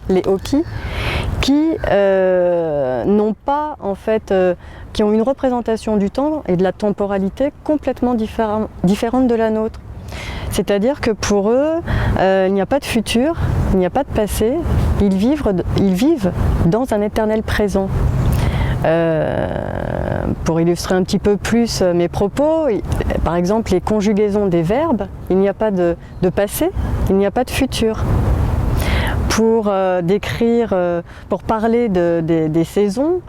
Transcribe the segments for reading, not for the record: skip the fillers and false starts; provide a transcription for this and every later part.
les Hoki, qui n'ont pas en fait, qui ont une représentation du temps et de la temporalité complètement différente de la nôtre. C'est-à-dire que pour eux, il n'y a pas de futur, il n'y a pas de passé, ils vivent dans un éternel présent. Pour illustrer un petit peu plus mes propos, par exemple les conjugaisons des verbes, il n'y a pas de passé, il n'y a pas de futur. Pour décrire, pour parler des saisons,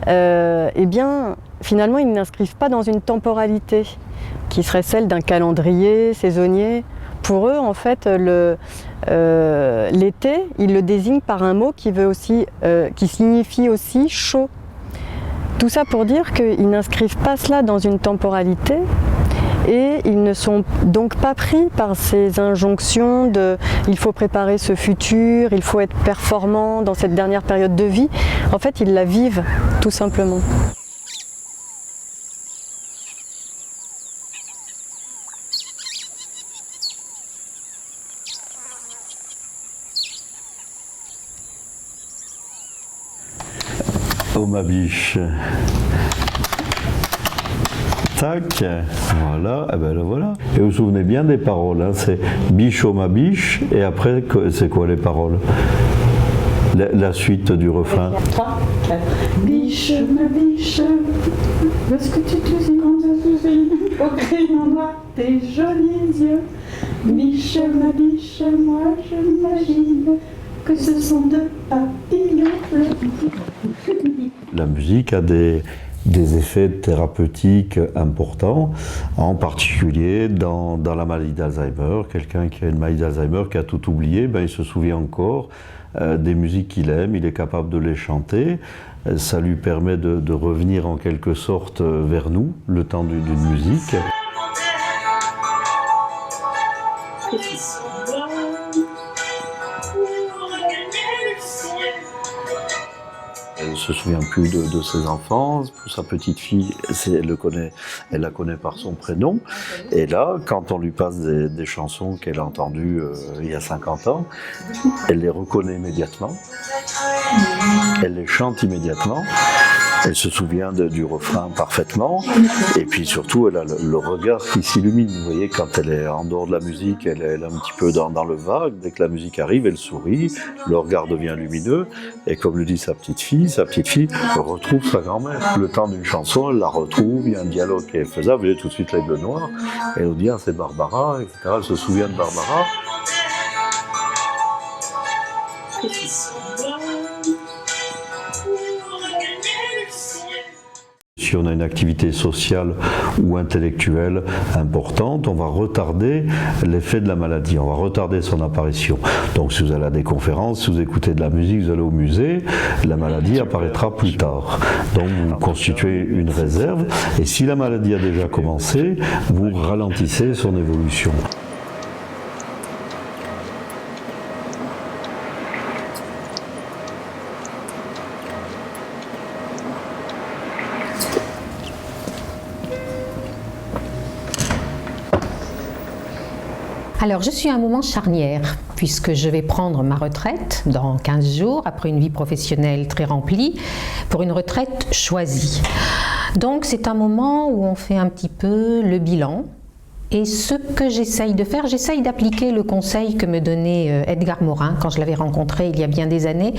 eh bien, finalement, ils n'inscrivent pas dans une temporalité qui serait celle d'un calendrier saisonnier. Pour eux, en fait, l'été, ils le désignent par un mot qui signifie aussi chaud. Tout ça pour dire qu'ils n'inscrivent pas cela dans une temporalité. Et ils ne sont donc pas pris par ces injonctions de « il faut préparer ce futur, il faut être performant dans cette dernière période de vie ». En fait, ils la vivent, tout simplement. Oh ma biche. Tac, voilà, et ben le voilà. Et vous vous souvenez bien des paroles, hein, c'est biche oh ma biche, et après, c'est quoi les paroles? La suite du refrain. 3, 4. Biche ma biche, lorsque tu te souviens au crayon noir tes jolis yeux. Biche ma biche, moi je m'imagine que ce sont deux papillons bleus. La musique a des effets thérapeutiques importants, en particulier dans la maladie d'Alzheimer. Quelqu'un qui a une maladie d'Alzheimer, qui a tout oublié, ben, il se souvient encore des musiques qu'il aime, il est capable de les chanter. Ça lui permet de revenir en quelque sorte vers nous, le temps d'une musique. Elle ne se souvient plus de ses enfants. Pour sa petite fille, elle la connaît par son prénom. Et là, quand on lui passe des chansons qu'elle a entendues il y a 50 ans, elle les reconnaît immédiatement. Elle les chante immédiatement. Elle se souvient du refrain parfaitement. Et puis surtout, elle a le regard qui s'illumine. Vous voyez, quand elle est en dehors de la musique, elle est un petit peu dans le vague. Dès que la musique arrive, elle sourit. Le regard devient lumineux. Et comme le dit sa petite fille retrouve sa grand-mère. Le temps d'une chanson, elle la retrouve. Il y a un dialogue qui est faisable. Vous voyez tout de suite l'aigle noir. Elle nous dit, ah, c'est Barbara, etc. Elle se souvient de Barbara. Si on a une activité sociale ou intellectuelle importante, on va retarder l'effet de la maladie, on va retarder son apparition. Donc si vous allez à des conférences, si vous écoutez de la musique, vous allez au musée, la maladie apparaîtra plus tard. Donc vous constituez une réserve, et si la maladie a déjà commencé, vous ralentissez son évolution. Alors, je suis à un moment charnière, puisque je vais prendre ma retraite dans 15 jours, après une vie professionnelle très remplie, pour une retraite choisie. Donc, c'est un moment où on fait un petit peu le bilan. Et ce que j'essaye de faire, j'essaye d'appliquer le conseil que me donnait Edgar Morin, quand je l'avais rencontré il y a bien des années,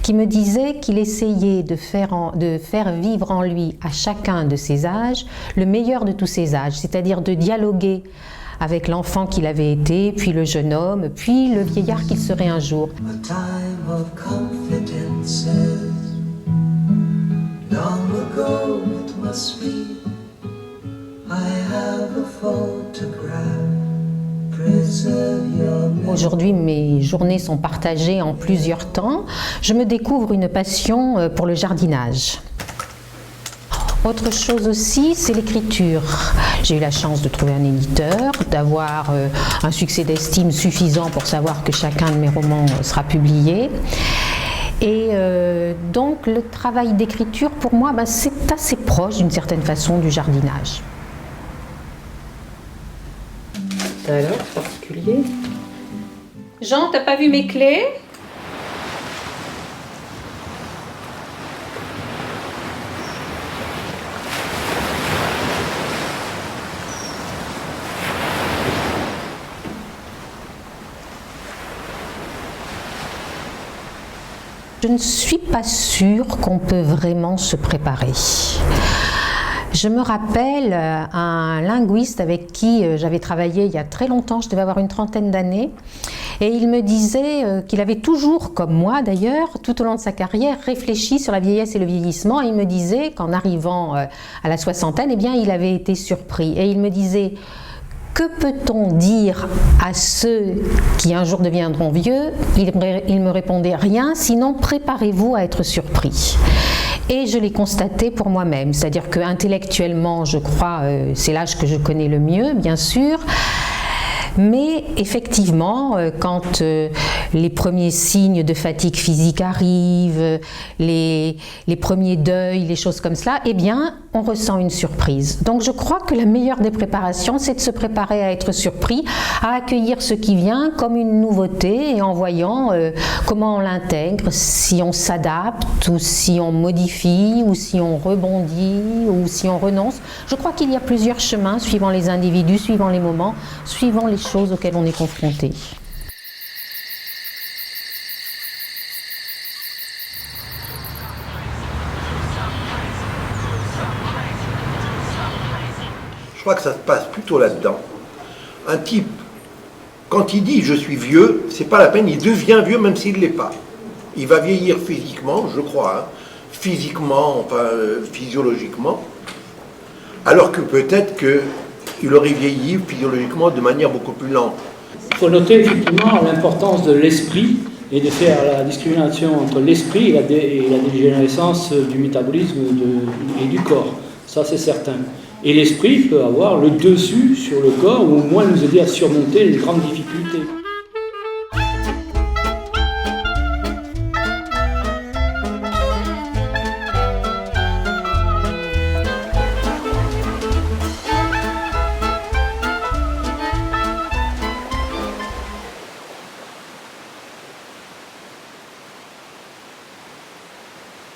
qui me disait qu'il essayait de faire vivre en lui, à chacun de ses âges, le meilleur de tous ses âges, c'est-à-dire de dialoguer avec l'enfant qu'il avait été, puis le jeune homme, puis le vieillard qu'il serait un jour. Aujourd'hui, mes journées sont partagées en plusieurs temps. Je me découvre une passion pour le jardinage. Autre chose aussi, c'est l'écriture. J'ai eu la chance de trouver un éditeur, d'avoir un succès d'estime suffisant pour savoir que chacun de mes romans sera publié. Et donc le travail d'écriture, pour moi, c'est assez proche d'une certaine façon du jardinage. Alors, particulier. Jean, t'as pas vu mes clés ? Je ne suis pas sûre qu'on peut vraiment se préparer. Je me rappelle un linguiste avec qui j'avais travaillé il y a très longtemps, je devais avoir une trentaine d'années, et il me disait qu'il avait toujours, comme moi d'ailleurs, tout au long de sa carrière, réfléchi sur la vieillesse et le vieillissement, et il me disait qu'en arrivant à la soixantaine, eh bien, il avait été surpris. Et il me disait: que peut-on dire à ceux qui un jour deviendront vieux? Il me répondait: rien, sinon préparez-vous à être surpris. Et je l'ai constaté pour moi-même, c'est-à-dire qu'intellectuellement, je crois, c'est l'âge que je connais le mieux, bien sûr. Mais effectivement, quand les premiers signes de fatigue physique arrivent, les premiers deuils, les choses comme cela, eh bien, on ressent une surprise. Donc je crois que la meilleure des préparations, c'est de se préparer à être surpris, à accueillir ce qui vient comme une nouveauté et en voyant comment on l'intègre, si on s'adapte ou si on modifie ou si on rebondit ou si on renonce. Je crois qu'il y a plusieurs chemins suivant les individus, suivant les moments, suivant les choses auxquelles on est confronté. Je crois que ça se passe plutôt là-dedans. Un type, quand il dit « je suis vieux », c'est pas la peine, il devient vieux même s'il ne l'est pas. Il va vieillir physiquement, je crois, hein, physiquement, enfin physiologiquement, alors que peut-être qu'il aurait vieilli physiologiquement de manière beaucoup plus lente. Il faut noter effectivement l'importance de l'esprit et de faire la discrimination entre l'esprit et la dégénérescence du métabolisme et du corps. Ça, c'est certain. Et l'esprit peut avoir le dessus sur le corps ou au moins nous aider à surmonter les grandes difficultés.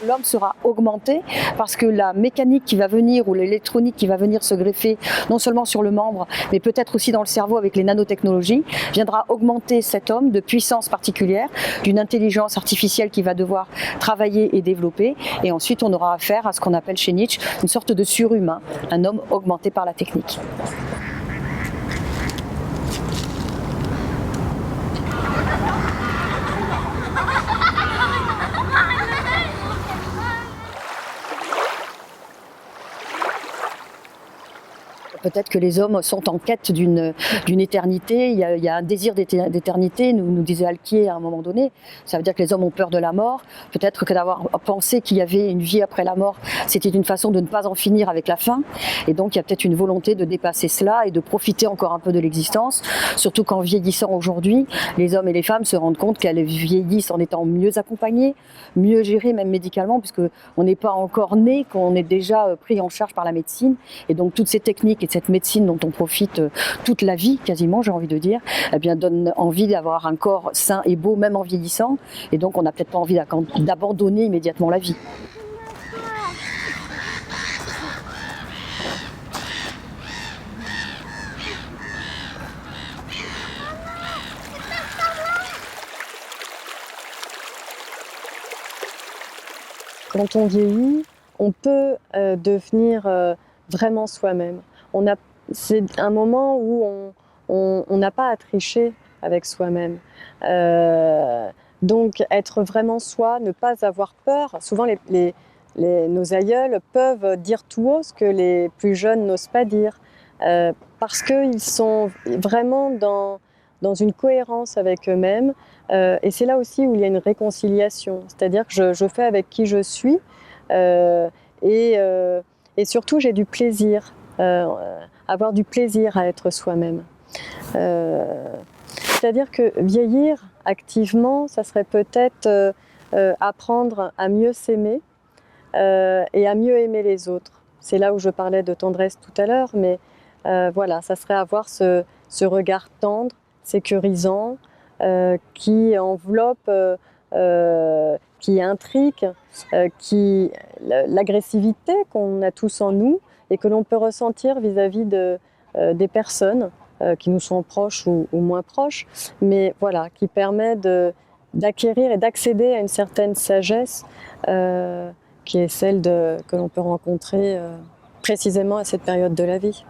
L'homme sera augmenté parce que la mécanique qui va venir ou l'électronique qui va venir se greffer non seulement sur le membre mais peut-être aussi dans le cerveau avec les nanotechnologies viendra augmenter cet homme de puissance particulière, d'une intelligence artificielle qui va devoir travailler et développer, et ensuite on aura affaire à ce qu'on appelle chez Nietzsche une sorte de surhumain, un homme augmenté par la technique. Peut-être que les hommes sont en quête d'une éternité, il y a un désir d'éternité, nous disait Alquier à un moment donné. Ça veut dire que les hommes ont peur de la mort. Peut-être que d'avoir pensé qu'il y avait une vie après la mort, c'était une façon de ne pas en finir avec la fin. Et donc il y a peut-être une volonté de dépasser cela et de profiter encore un peu de l'existence. Surtout qu'en vieillissant aujourd'hui, les hommes et les femmes se rendent compte qu'elles vieillissent en étant mieux accompagnées, mieux gérées même médicalement, puisque on n'est pas encore né, qu'on est déjà pris en charge par la médecine. Et donc toutes ces techniques et cette médecine dont on profite toute la vie, quasiment, j'ai envie de dire, eh bien, donne envie d'avoir un corps sain et beau, même en vieillissant. Et donc, on n'a peut-être pas envie d'abandonner immédiatement la vie. Quand on vieillit, on peut devenir vraiment soi-même. C'est un moment où on n'a pas à tricher avec soi-même. Donc être vraiment soi, ne pas avoir peur. Souvent nos aïeuls peuvent dire tout haut ce que les plus jeunes n'osent pas dire, parce qu'ils sont vraiment dans une cohérence avec eux-mêmes. Et c'est là aussi où il y a une réconciliation. C'est-à-dire que je fais avec qui je suis et surtout j'ai du plaisir. Avoir du plaisir à être soi-même. C'est-à-dire que vieillir activement, ça serait peut-être apprendre à mieux s'aimer et à mieux aimer les autres. C'est là où je parlais de tendresse tout à l'heure, mais voilà, ça serait avoir ce regard tendre, sécurisant, qui enveloppe, qui intrigue, l'agressivité qu'on a tous en nous, et que l'on peut ressentir vis-à-vis des personnes qui nous sont proches ou moins proches, mais voilà, qui permet d'acquérir et d'accéder à une certaine sagesse qui est celle que l'on peut rencontrer précisément à cette période de la vie.